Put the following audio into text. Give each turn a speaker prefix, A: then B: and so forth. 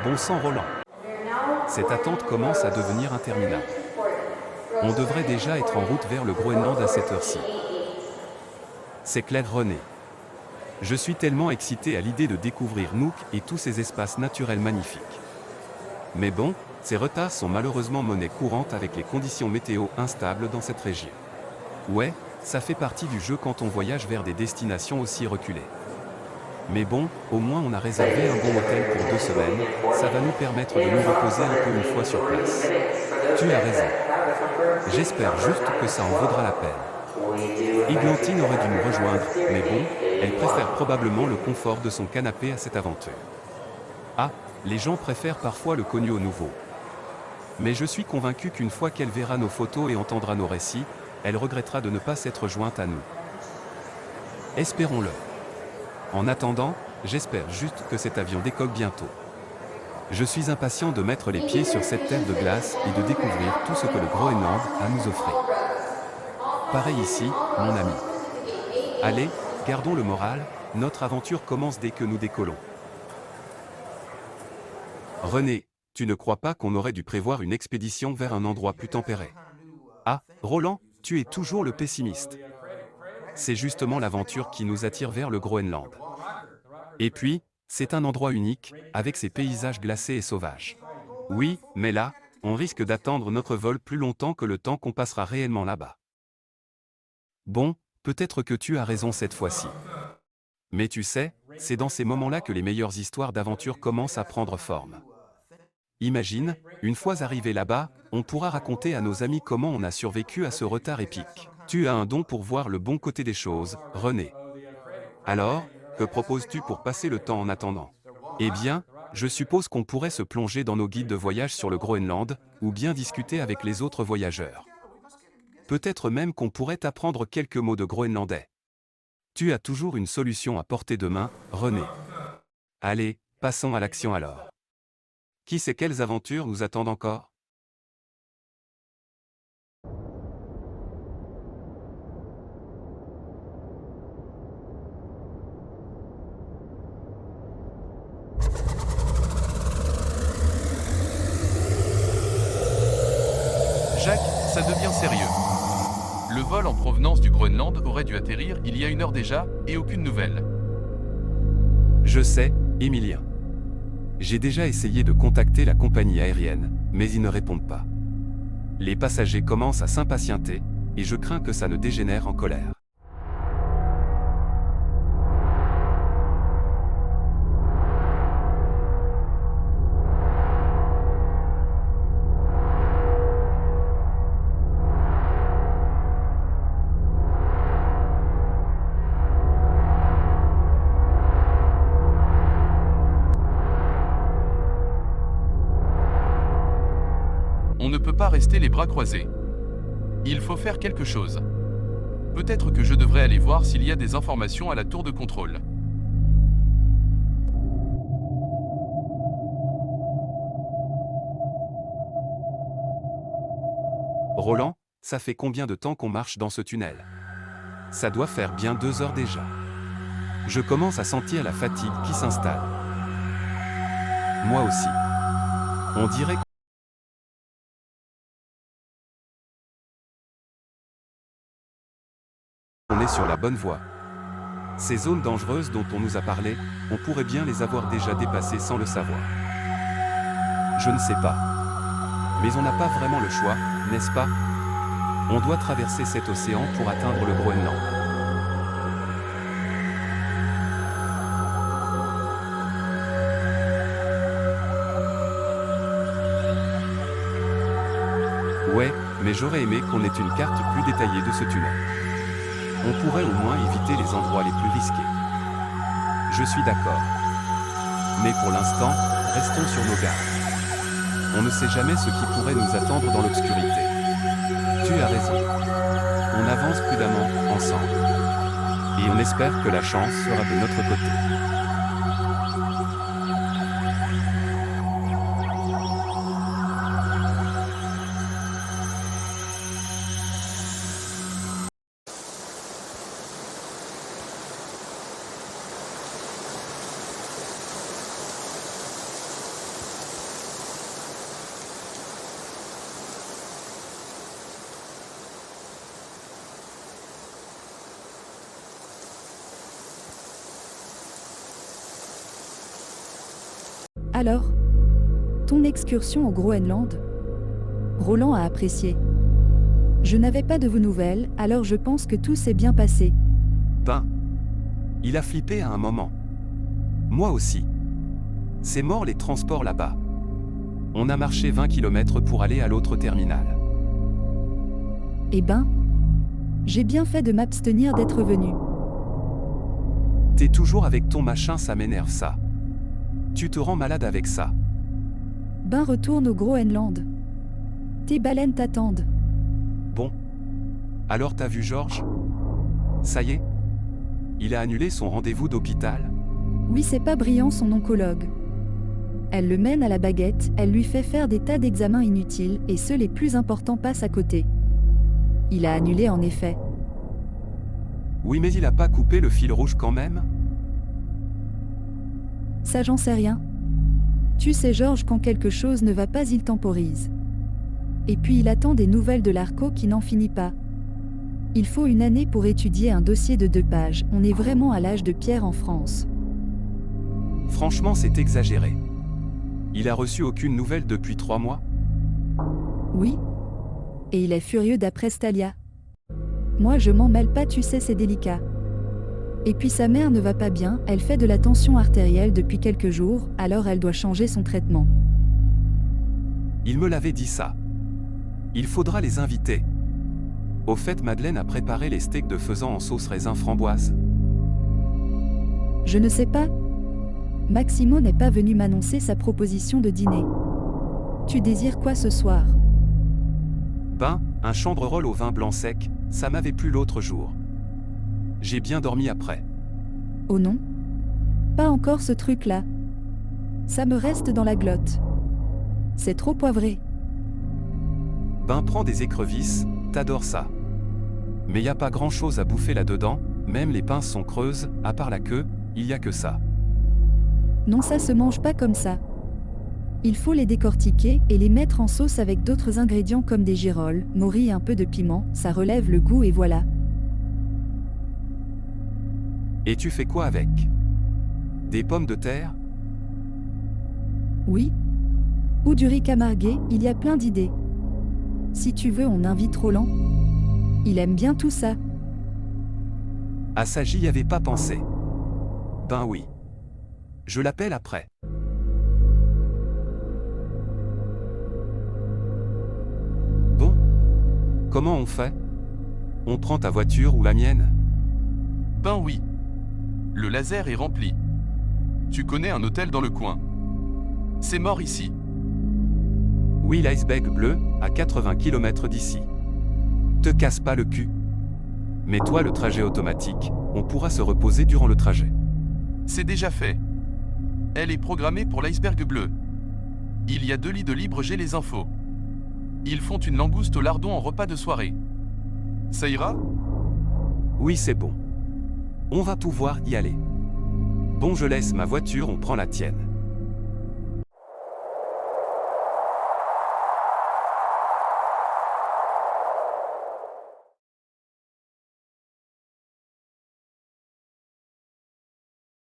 A: Bon sang Roland. Cette attente commence à devenir interminable. On devrait déjà être en route vers le Groenland à cette heure-ci. C'est clair René. Je suis tellement excité à l'idée de découvrir Nuuk et tous ces espaces naturels magnifiques. Mais bon, ces retards sont malheureusement monnaie courante avec les conditions météo instables dans cette région. Ouais, ça fait partie du jeu quand on voyage vers des destinations aussi reculées. Mais bon, au moins on a réservé un bon hôtel pour 2 semaines, ça va nous permettre de nous reposer un peu une fois sur place. Tu as raison. J'espère juste que ça en vaudra la peine. Églantine aurait dû nous rejoindre, mais bon, elle préfère probablement le confort de son canapé à cette aventure. Ah, les gens préfèrent parfois le connu au nouveau. Mais je suis convaincu qu'une fois qu'elle verra nos photos et entendra nos récits, elle regrettera de ne pas s'être jointe à nous. Espérons-le. En attendant, j'espère juste que cet avion décolle bientôt. Je suis impatient de mettre les pieds sur cette terre de glace et de découvrir tout ce que le Groenland a à nous offrir. Pareil ici, mon ami. Allez, gardons le moral, notre aventure commence dès que nous décollons. René, tu ne crois pas qu'on aurait dû prévoir une expédition vers un endroit plus tempéré? Ah, Roland, tu es toujours le pessimiste. C'est justement l'aventure qui nous attire vers le Groenland. Et puis, c'est un endroit unique, avec ses paysages glacés et sauvages. Oui, mais là, on risque d'attendre notre vol plus longtemps que le temps qu'on passera réellement là-bas. Bon, peut-être que tu as raison cette fois-ci. Mais tu sais, c'est dans ces moments-là que les meilleures histoires d'aventure commencent à prendre forme. Imagine, une fois arrivé là-bas, on pourra raconter à nos amis comment on a survécu à ce retard épique. Tu as un don pour voir le bon côté des choses, René. Alors, que proposes-tu pour passer le temps en attendant? Eh bien, je suppose qu'on pourrait se plonger dans nos guides de voyage sur le Groenland, ou bien discuter avec les autres voyageurs. Peut-être même qu'on pourrait apprendre quelques mots de groenlandais. Tu as toujours une solution à portée de main, René. Allez, passons à l'action alors. Qui sait quelles aventures nous attendent encore?
B: Jacques, ça devient sérieux. Le vol en provenance du Groenland aurait dû atterrir il y a 1 heure déjà, et aucune nouvelle.
A: Je sais, Emilien. J'ai déjà essayé de contacter la compagnie aérienne, mais ils ne répondent pas. Les passagers commencent à s'impatienter, et je crains que ça ne dégénère en colère.
B: On ne peut pas rester les bras croisés. Il faut faire quelque chose. Peut-être que je devrais aller voir s'il y a des informations à la tour de contrôle.
A: Roland, ça fait combien de temps qu'on marche dans ce tunnel? Ça doit faire bien 2 heures déjà. Je commence à sentir la fatigue qui s'installe. Moi aussi. On dirait qu'on est sur la bonne voie. Ces zones dangereuses dont on nous a parlé, on pourrait bien les avoir déjà dépassées sans le savoir. Je ne sais pas. Mais on n'a pas vraiment le choix, n'est-ce pas? On doit traverser cet océan pour atteindre le Groenland. Ouais, mais j'aurais aimé qu'on ait une carte plus détaillée de ce tunnel. On pourrait au moins éviter les endroits les plus risqués. Je suis d'accord. Mais pour l'instant, restons sur nos gardes. On ne sait jamais ce qui pourrait nous attendre dans l'obscurité. Tu as raison. On avance prudemment, ensemble. Et on espère que la chance sera de notre côté.
C: Alors? Ton excursion au Groenland? Roland a apprécié. Je n'avais pas de vos nouvelles, alors je pense que tout s'est bien passé.
A: Ben. Il a flippé à un moment. Moi aussi. C'est mort les transports là-bas. On a marché 20 km pour aller à l'autre terminal.
C: Eh ben, j'ai bien fait de m'abstenir d'être venu.
A: T'es toujours avec ton machin, ça m'énerve ça. Tu te rends malade avec ça.
C: Ben retourne au Groenland. Tes baleines t'attendent.
A: Bon. Alors t'as vu Georges? Ça y est? Il a annulé son rendez-vous d'hôpital?
C: Oui, c'est pas brillant son oncologue. Elle le mène à la baguette, elle lui fait faire des tas d'examens inutiles, et ceux les plus importants passent à côté. Il a annulé en effet.
A: Oui, mais il a pas coupé le fil rouge quand même?
C: Ça j'en sais rien. Tu sais Georges, quand quelque chose ne va pas il temporise. Et puis il attend des nouvelles de l'ARCO qui n'en finit pas. Il faut une année pour étudier un dossier de 2 pages, on est vraiment à l'âge de pierre en France.
A: Franchement, c'est exagéré. Il a reçu aucune nouvelle depuis 3 mois?
C: Oui. Et il est furieux d'après Stalia. Moi je m'en mêle pas, tu sais, c'est délicat. Et puis sa mère ne va pas bien, elle fait de la tension artérielle depuis quelques jours, alors elle doit changer son traitement.
A: Il me l'avait dit ça. Il faudra les inviter. Au fait, Madeleine a préparé les steaks de faisan en sauce raisin framboise.
C: Je ne sais pas. Maximo n'est pas venu m'annoncer sa proposition de dîner. Tu désires quoi ce soir?
A: Ben, un chambre-roll au vin blanc sec, ça m'avait plu l'autre jour. J'ai bien dormi après.
C: Oh non? Pas encore ce truc-là. Ça me reste dans la glotte. C'est trop poivré.
A: Ben, prends des écrevisses, t'adores ça. Mais y a pas grand-chose à bouffer là-dedans, même les pinces sont creuses, à part la queue, il y a que ça.
C: Non, ça se mange pas comme ça. Il faut les décortiquer et les mettre en sauce avec d'autres ingrédients comme des girolles, morilles et un peu de piment, ça relève le goût et voilà.
A: Et tu fais quoi avec? Des pommes de terre?
C: Oui. Ou du riz camarguais, il y a plein d'idées. Si tu veux, on invite Roland. Il aime bien tout ça.
A: À ça, j'y avais pas pensé. Ben oui. Je l'appelle après. Bon. Comment on fait? On prend ta voiture ou la mienne?
B: Ben oui. Le laser est rempli. Tu connais un hôtel dans le coin. C'est mort ici.
A: Oui, l'iceberg bleu, à 80 km d'ici. Te casse pas le cul. Mets-toi le trajet automatique, on pourra se reposer durant le trajet.
B: C'est déjà fait. Elle est programmée pour l'iceberg bleu. Il y a 2 lits de libre, j'ai les infos. Ils font une langouste au lardon en repas de soirée. Ça ira?
A: Oui, c'est bon. On va pouvoir y aller. Bon, je laisse ma voiture, on prend la tienne.